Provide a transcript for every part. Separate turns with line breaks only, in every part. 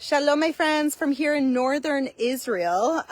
Shalom, my friends, from here in northern Israel.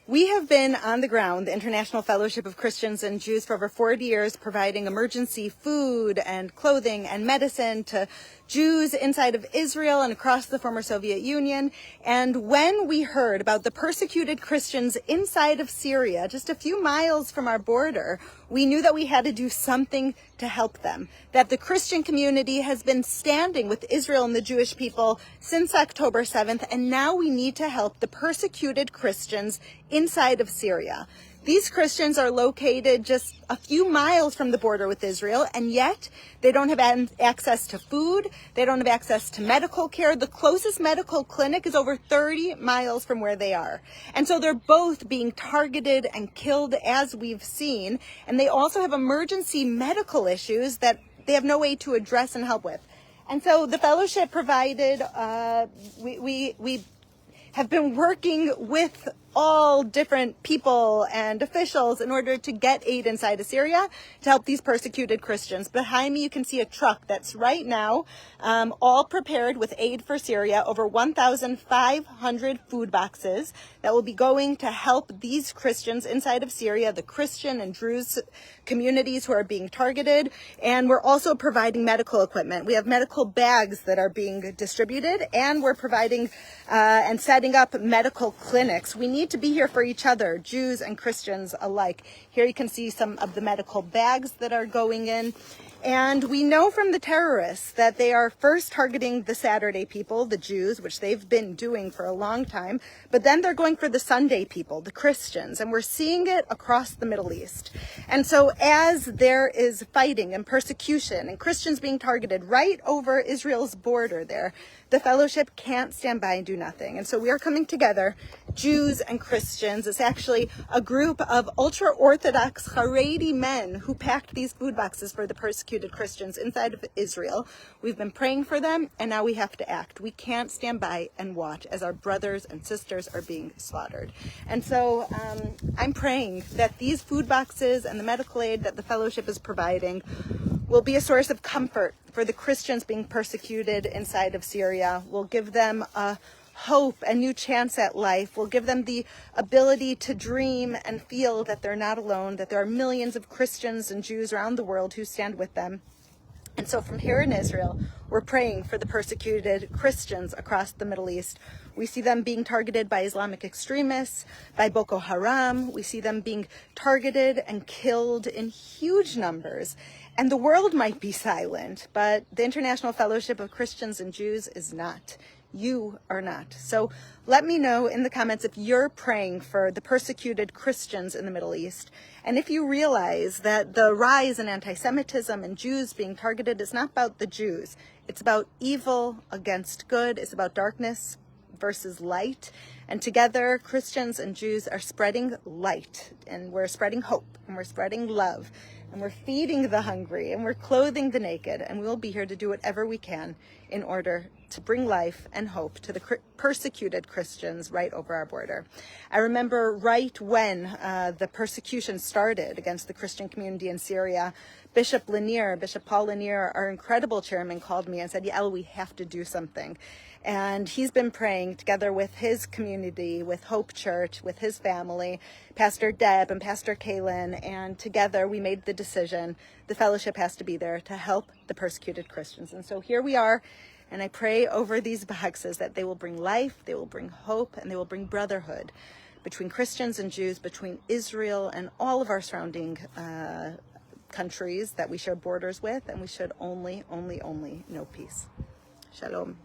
We have been on the ground, the International Fellowship of Christians and Jews, for over 40 years, providing emergency food and clothing and medicine to Jews inside of Israel and across the former Soviet Union. And when we heard about the persecuted Christians inside of Syria, just a few miles from our border, we knew that we had to do something to help them, that the Christian community has been standing with Israel and the Jewish people since October 7th, and now we need to help the persecuted Christians inside of Syria. These Christians are located just a few miles from the border with Israel, and yet they don't have access to food, they don't have access to medical care. The closest medical clinic is over 30 miles from where they are. And so they're both being targeted and killed, as we've seen, and they also have emergency medical issues that they have no way to address and help with. And so the fellowship provided, we have been working with all different people and officials in order to get aid inside of Syria to help these persecuted Christians. Behind me, you can see a truck that's right now all prepared with aid for Syria, over 1,500 food boxes that will be going to help these Christians inside of Syria, the Christian and Druze communities who are being targeted. And we're also providing medical equipment. We have medical bags that are being distributed, and we're providing and setting up medical clinics. We need to be here for each other, Jews and Christians alike. Here you can see some of the medical bags that are going in. And we know from the terrorists that they are first targeting the Saturday people, the Jews, which they've been doing for a long time, but then they're going for the Sunday people, the Christians, and we're seeing it across the Middle East. And so as there is fighting and persecution and Christians being targeted right over Israel's border there, the fellowship can't stand by and do nothing. And so we are coming together, Jews and Christians. It's actually a group of ultra-Orthodox Haredi men who packed these food boxes for the persecuted Christians inside of Israel. We've been praying for them, and now we have to act. We can't stand by and watch as our brothers and sisters are being slaughtered. And so I'm praying that these food boxes and the medical aid that the fellowship is providing will be a source of comfort for the Christians being persecuted inside of Syria. Will give them a hope, a new chance at life. Will give them the ability to dream and feel that they're not alone, that there are millions of Christians and Jews around the world who stand with them. And so from here in Israel, we're praying for the persecuted Christians across the Middle East. We see them being targeted by Islamic extremists, by Boko Haram. We see them being targeted and killed in huge numbers. And the world might be silent, but the International Fellowship of Christians and Jews is not. You are not. So let me know in the comments if you're praying for the persecuted Christians in the Middle East. And if you realize that the rise in anti-Semitism and Jews being targeted is not about the Jews. It's about evil against good. It's about darkness versus light. And together, Christians and Jews are spreading light, and we're spreading hope, and we're spreading love, and we're feeding the hungry, and we're clothing the naked, and we'll be here to do whatever we can in order to bring life and hope to the persecuted Christians right over our border. I remember right when the persecution started against the Christian community in Syria, Bishop Paul Lanier, our incredible chairman, called me and said, Yael, we have to do something. And he's been praying together with his community, with Hope Church, with his family, Pastor Deb and Pastor Kaylin, and together we made the decision the fellowship has to be there to help the persecuted Christians. And so here we are, and I pray over these boxes that they will bring life, they will bring hope, and they will bring brotherhood between Christians and Jews, between Israel and all of our surrounding countries that we share borders with, and we should only know peace. Shalom.